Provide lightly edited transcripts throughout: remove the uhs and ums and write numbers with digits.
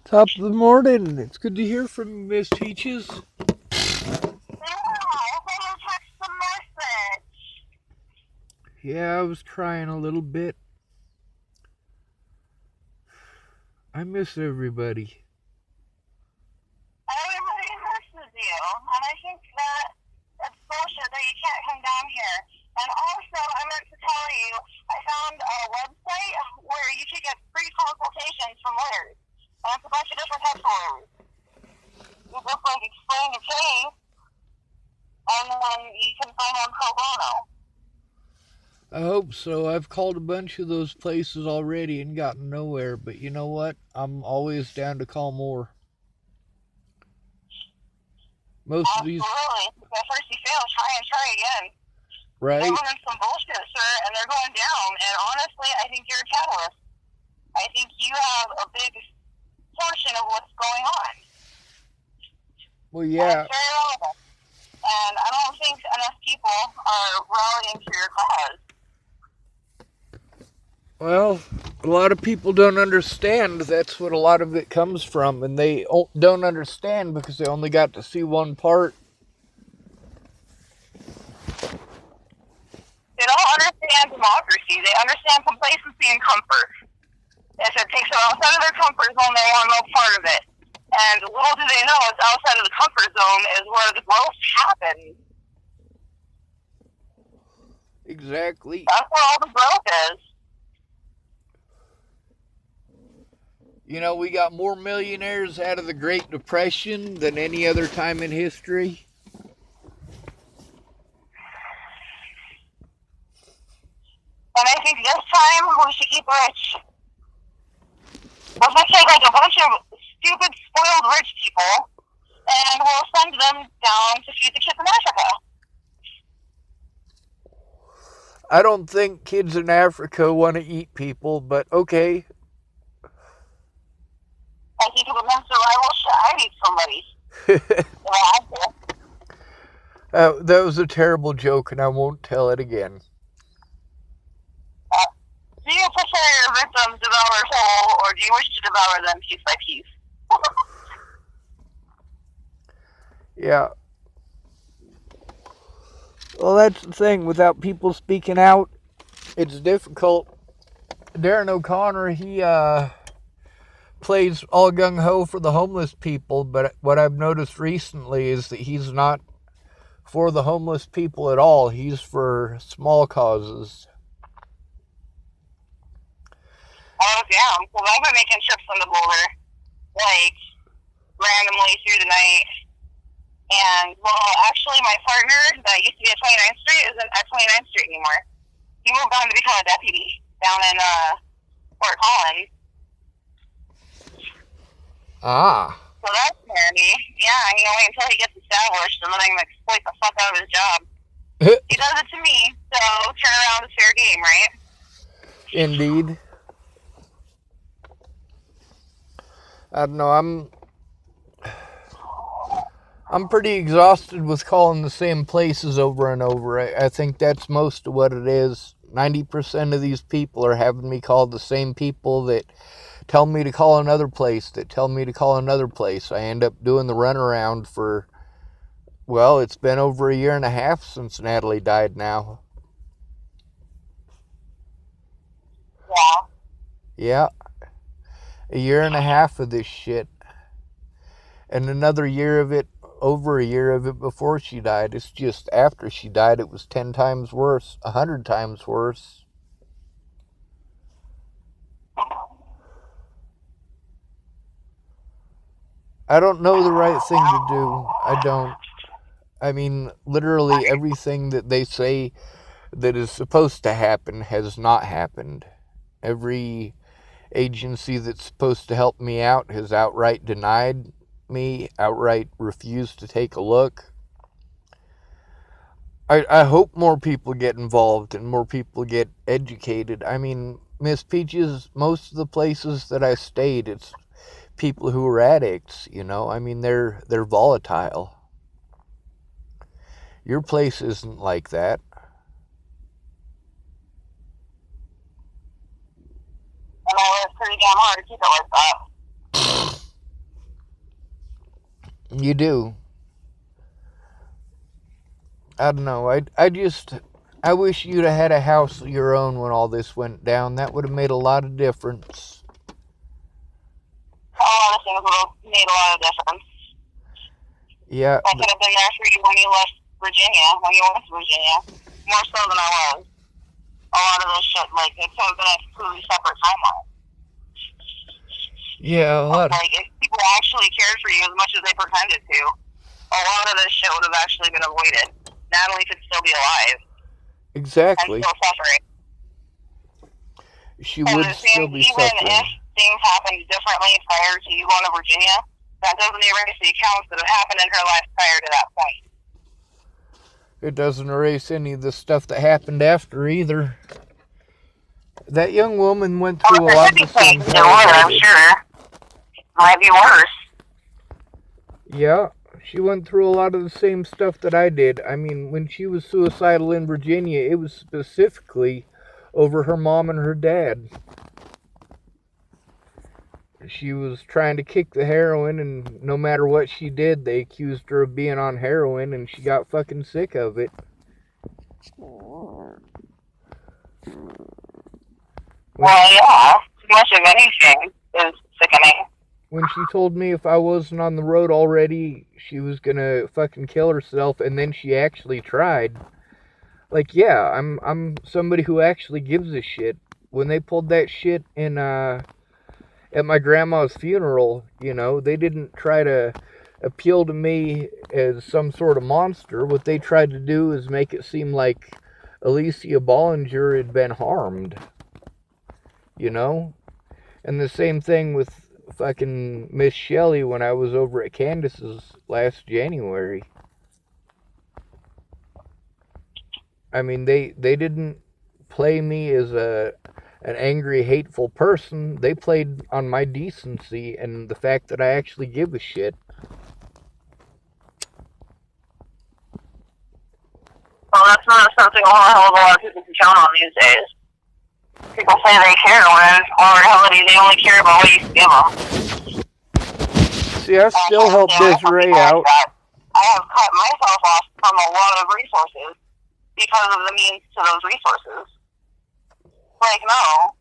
Top of the morning. It's good to hear from you, Miss Peaches. Yeah, I was crying a little bit. I miss everybody. Everybody misses you, and I think that's bullshit that you can't come down here. And also, I meant to tell you, I found a website where you can get free consultations from lawyers. And it's a bunch of different types of lawyers. You just explain the case, and then you can find one pro bono. I hope so. I've called a bunch of those places already and gotten nowhere, but you know what? I'm always down to call more. Most of these... Absolutely. At first you fail, try again. Right? Government's some bullshit, sir, and they're going down. And honestly, I think you're a catalyst. I think you have a big portion of what's going on. Well, yeah. It's very relevant. And I don't think enough people are rallying to your cause. Well, a lot of people don't understand. That's what a lot of it comes from. And they don't understand because they only got to see one part. They don't understand democracy. They understand complacency and comfort. If it takes them outside of their comfort zone, they want no part of it. And little do they know, it's outside of the comfort zone is where the growth happens. Exactly. That's where all the growth is. You know, we got more millionaires out of the Great Depression than any other time in history. And I think this time we should keep rich. Let's just take like a bunch of stupid, spoiled rich people, and we'll send them down to feed the kids in Africa. I don't think kids in Africa want to eat people, but okay. I think if it meant survival, I'd eat somebody. That was a terrible joke, and I won't tell it again. Do you prefer your victims devoured whole, or do you wish to devour them piece by piece? Yeah. Well, that's the thing. Without people speaking out, it's difficult. Darren O'Connor, he plays all gung-ho for the homeless people, but what I've noticed recently is that he's not for the homeless people at all. He's for small causes. Oh, damn. Well, I've been making trips on the Boulder, like, randomly through the night. And, well, actually, my partner that used to be at 29th Street isn't at 29th Street anymore. He moved on to become a deputy down in Fort Collins. Ah. So that's handy. Yeah, I'm going to wait until he gets established, and then I'm going to exploit the fuck out of his job. He does it to me, so turn around is fair game, right? Indeed. I don't know, I'm pretty exhausted with calling the same places over and over. I think that's most of what it is. 90% of these people are having me call the same people that tell me to call another place, that tell me to call another place. I end up doing the runaround for, well, it's been over a year and a half since Natalie died now. Yeah. Yeah. A year and a half of this shit. And another year of it, over a year of it before she died. It's just after she died, it was 10 times worse, 100 times worse. I don't know the right thing to do. I don't. I mean, literally everything that they say that is supposed to happen has not happened. Every agency that's supposed to help me out has outright denied me, outright refused to take a look. I hope more people get involved and more people get educated. I mean, Miss Peaches, most of the places that I stayed, it's people who are addicts, you know. I mean, they're volatile. Your place isn't like that. And it's pretty damn hard to keep it like that. You do. I don't know. I wish you'd have had a house of your own when all this went down. That would have made a lot of difference. A lot of things would have made a lot of difference. Yeah. I could have been there for you when you left Virginia, when you went to Virginia. More so than I was. A lot of this shit, like, it could have been a completely separate timeline. Yeah, a lot. Like, if people actually cared for you as much as they pretended to, a lot of this shit would have actually been avoided. Natalie could still be alive. Exactly. And still suffering. She would still be suffering. Even if things happened differently prior to you going to Virginia, that doesn't erase the accounts that have happened in her life prior to that point. It doesn't erase any of the stuff that happened after either. That young woman went through a lot of the same things. I'm sure. Might be worse. Yeah, she went through a lot of the same stuff that I did. I mean, when she was suicidal in Virginia, it was specifically over her mom and her dad. She was trying to kick the heroin, and no matter what she did, they accused her of being on heroin, and she got fucking sick of it. Well, yeah, too much of anything is sickening. When she told me if I wasn't on the road already, she was gonna fucking kill herself, and then she actually tried. Like, yeah, I'm somebody who actually gives a shit. When they pulled that shit in, at my grandma's funeral, you know, they didn't try to appeal to me as some sort of monster. What they tried to do is make it seem like Alicia Bollinger had been harmed. You know? And the same thing with fucking Miss Shelley when I was over at Candace's last January. I mean, they didn't play me as an angry, hateful person. They played on my decency and the fact that I actually give a shit. Well, that's not something a hell of a lot of people can count on these days. People say they care when, in reality, they only care about what you can give them. See, I still help Desiree out. I have cut myself off from a lot of resources because of the means to those resources. Like, no.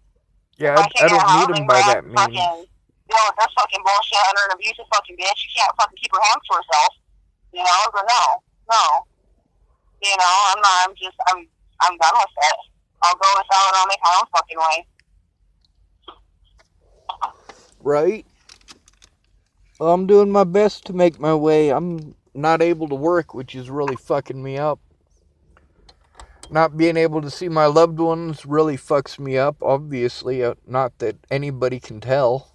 Yeah, I don't need them by that means. Deal with this fucking bullshit under an abusive fucking bitch. You can't fucking keep her hands to herself. You know? But no. You know, I'm done with it. I'll go without and I'll make my own fucking way. Right? Well, I'm doing my best to make my way. I'm not able to work, which is really fucking me up. Not being able to see my loved ones really fucks me up, obviously. Not that anybody can tell.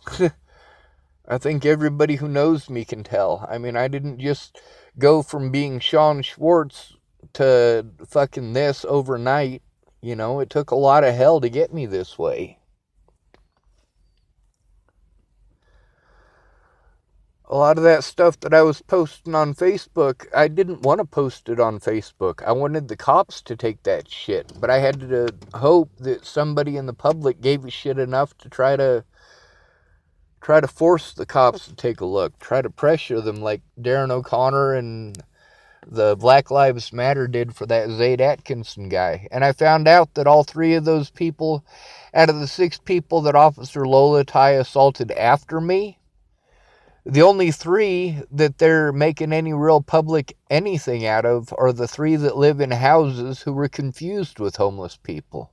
I think everybody who knows me can tell. I mean, I didn't just go from being Sean Schwartz to fucking this overnight. You know, it took a lot of hell to get me this way. A lot of that stuff that I was posting on Facebook, I didn't want to post it on Facebook. I wanted the cops to take that shit. But I had to hope that somebody in the public gave a shit enough to try to force the cops to take a look. Try to pressure them like Darren O'Connor and the Black Lives Matter did for that Zaid Atkinson guy. And I found out that all three of those people, out of the 6 people that Officer Lola Ty assaulted after me, the only 3 that they're making any real public anything out of are the 3 that live in houses who were confused with homeless people.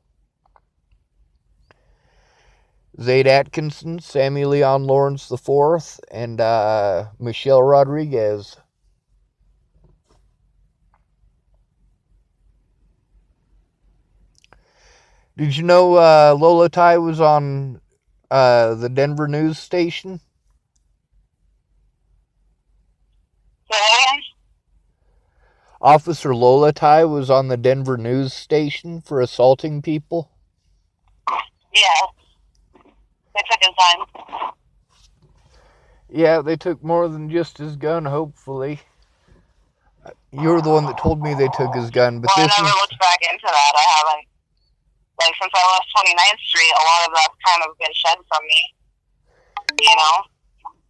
Zaid Atkinson, Sammy Leon Lawrence IV, and Michelle Rodriguez. Did you know Lola Ty was on the Denver news station? Officer Lola Ty was on the Denver news station for assaulting people? Yeah. They took his gun. Yeah, they took more than just his gun, hopefully. You were the one that told me they took his gun, but I never looked back into that. I haven't. Like, since I left 29th Street, a lot of that's kind of been shed from me. You know?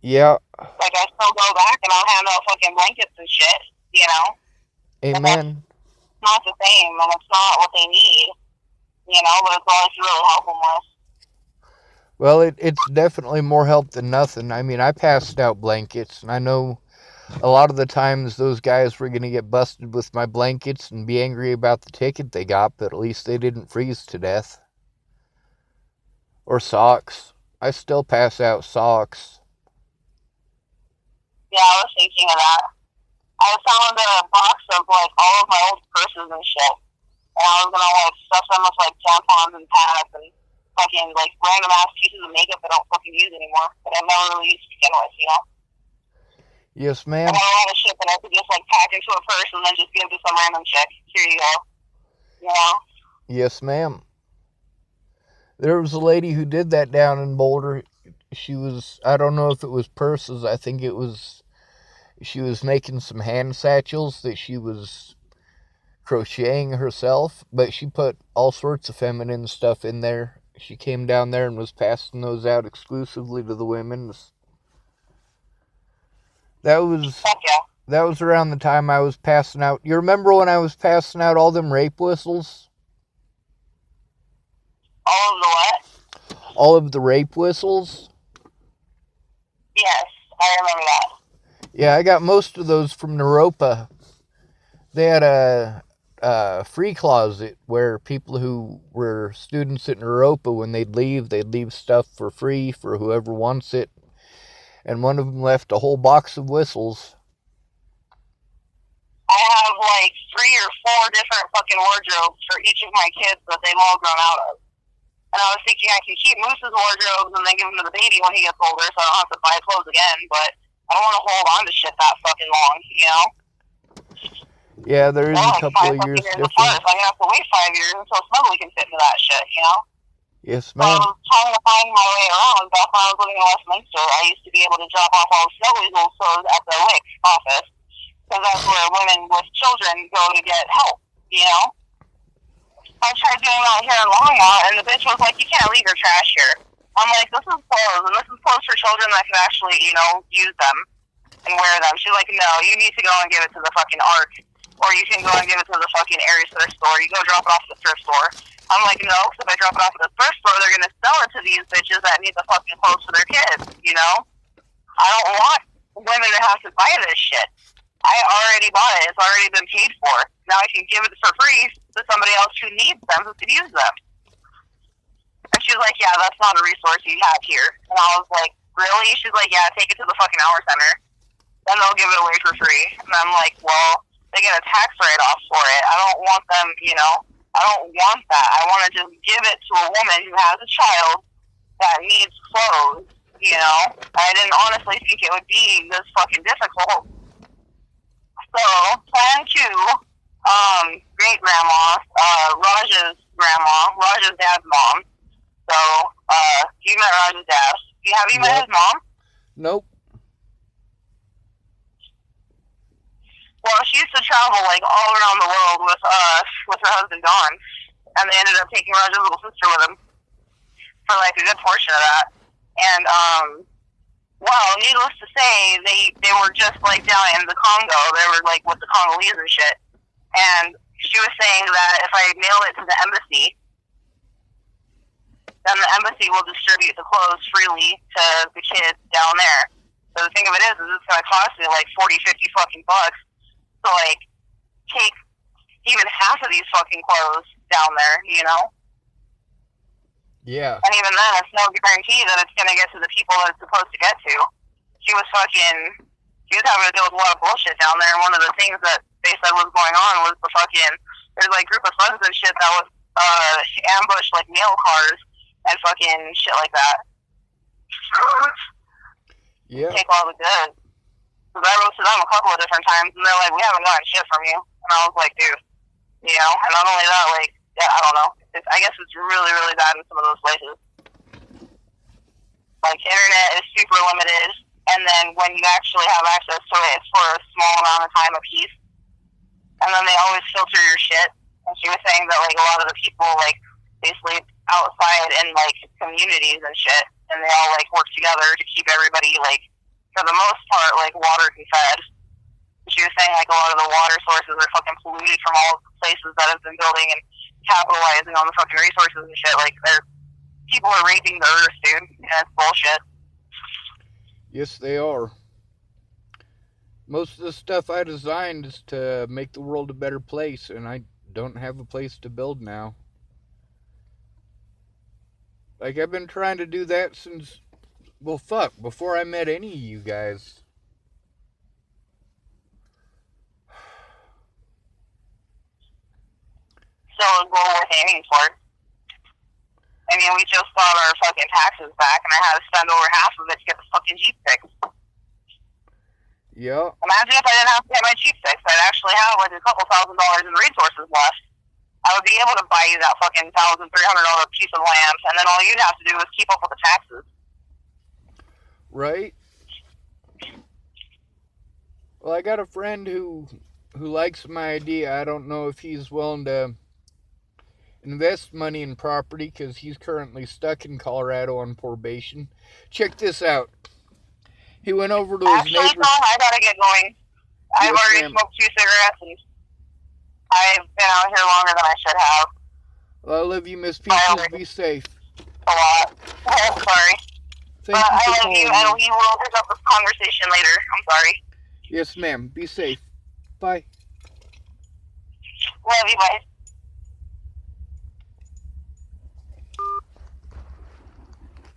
Yeah. Like, I still go back and I'll hand out fucking blankets and shit, you know? But that's Amen. not the same, and it's not what they need, you know? But it's all I can really help them with. Well, it's definitely more help than nothing. I mean, I passed out blankets, and I know a lot of the times those guys were going to get busted with my blankets and be angry about the ticket they got, but at least they didn't freeze to death. Or socks. I still pass out socks. Yeah, I was thinking of that. I found a box of, like, all of my old purses and shit. And I was gonna, like, stuff them with, like, tampons and pads and fucking, like, random ass pieces of makeup I don't fucking use anymore. But I've never really used to begin with, you know? Yes, I ma'am. got a lot of shit that I could just, like, pack into a purse and then just give to some random chick. Here you go. You know? Yes, ma'am. There was a lady who did that down in Boulder. She was, I don't know if it was purses. I think it was, she was making some hand satchels that she was crocheting herself, but she put all sorts of feminine stuff in there. She came down there and was passing those out exclusively to the women. That was Fuck yeah. that was around the time I was passing out. You remember when I was passing out all them rape whistles? All of the what? All of the rape whistles? Yes, I remember that. Yeah, I got most of those from Naropa. They had a free closet where people who were students at Naropa, when they'd leave stuff for free for whoever wants it. And one of them left a whole box of whistles. I have, like, 3 or 4 different fucking wardrobes for each of my kids that they've all grown out of. And I was thinking I can keep Moose's wardrobes and then give them to the baby when he gets older so I don't have to buy clothes again, but I don't want to hold on to shit that fucking long, you know? Yeah, there is They're a like couple 5 of fucking years years apart, difference. so I'm gonna have to wait 5 years until Snugly can fit into that shit, you know? Yes, So I ma'am. was trying to find my way around. Back when I was living in Westminster, I used to be able to drop off all the Snugly's old clothes at the WIC office, because that's where women with children go to get help, you know? I tried doing that here in Longmont, and the bitch was like, you can't leave your trash here. I'm like, this is clothes, and this is clothes for children that can actually, you know, use them and wear them. She's like, no, you need to go and give it to the fucking ARC, or you can go and give it to the fucking Aries thrift store. You go drop it off at the thrift store. I'm like, no, because if I drop it off at the thrift store, they're going to sell it to these bitches that need the fucking clothes for their kids, you know? I don't want women to have to buy this shit. I already bought it. It's already been paid for. Now I can give it for free to somebody else who needs them, who could use them. And she's like, yeah, that's not a resource you have here. And I was like, really? She's like, yeah, take it to the fucking hour center. Then they'll give it away for free. And I'm like, well, they get a tax write-off for it. I don't want them, you know, I don't want that. I want to just give it to a woman who has a child that needs clothes, you know? I didn't honestly think it would be this fucking difficult. So, plan 2, great-grandma, Raj's dad's mom. So, you met Raj's dad. Have you met his mom? Nope. Well, she used to travel, like, all around the world with her husband, Don. And they ended up taking Raj's little sister with them for, like, a good portion of that. And, well, needless to say, they were just, like, down in the Congo. They were, like, with the Congolese and shit. And she was saying that if I mail it to the embassy, then the embassy will distribute the clothes freely to the kids down there. So the thing of it is it's going to cost me, like, 40, 50 fucking bucks to, like, take even half of these fucking clothes down there, you know? Yeah. And even then, it's no guarantee that it's going to get to the people that it's supposed to get to. She was having to deal with a lot of bullshit down there, and one of the things that they said was going on was the fucking, there's, like, group of thugs and shit that was, ambushed, like, mail cars and fucking shit like that. Yeah. Take all the goods. Because I wrote to them a couple of different times, and they're like, we haven't gotten shit from you. And I was like, dude, you know? And not only that, like, yeah, I don't know. I guess it's really, really bad in some of those places. Like, internet is super limited, and then when you actually have access to it, it's for a small amount of time a piece. And then they always filter your shit. And she was saying that, like, a lot of the people, like, they sleep outside in, like, communities and shit, and they all, like, work together to keep everybody, like, for the most part, like, water can fed. She was saying, like, a lot of the water sources are fucking polluted from all of the places that have been building and capitalizing on the fucking resources and shit. Like, people are raping the earth, dude, and it's bullshit. Yes, they are. Most of the stuff I designed is to make the world a better place, and I don't have a place to build now. Like, I've been trying to do that since, well, fuck, before I met any of you guys. Still a goal worth aiming for. I mean, we just got our fucking taxes back, and I had to spend over half of it to get the fucking Jeep fixed. Yeah. Imagine if I didn't have to get my Jeep fixed. I'd actually have like a couple $1,000s in resources left. I would be able to buy you that fucking $1,300 piece of land, and then all you'd have to do is keep up with the taxes. Right? Well, I got a friend who likes my idea. I don't know if he's willing to invest money in property because he's currently stuck in Colorado on probation. Check this out. He went over to his neighbor's... Actually, Tom, I gotta get going. I've already smoked 2 cigarettes, and I've been out here longer than I should have. Well, I love you, Miss Peaches. Be safe. A lot. Sorry. Thank you for I love calling you, and we will pick up this conversation later. I'm sorry. Yes, ma'am. Be safe. Bye. Love you, bye.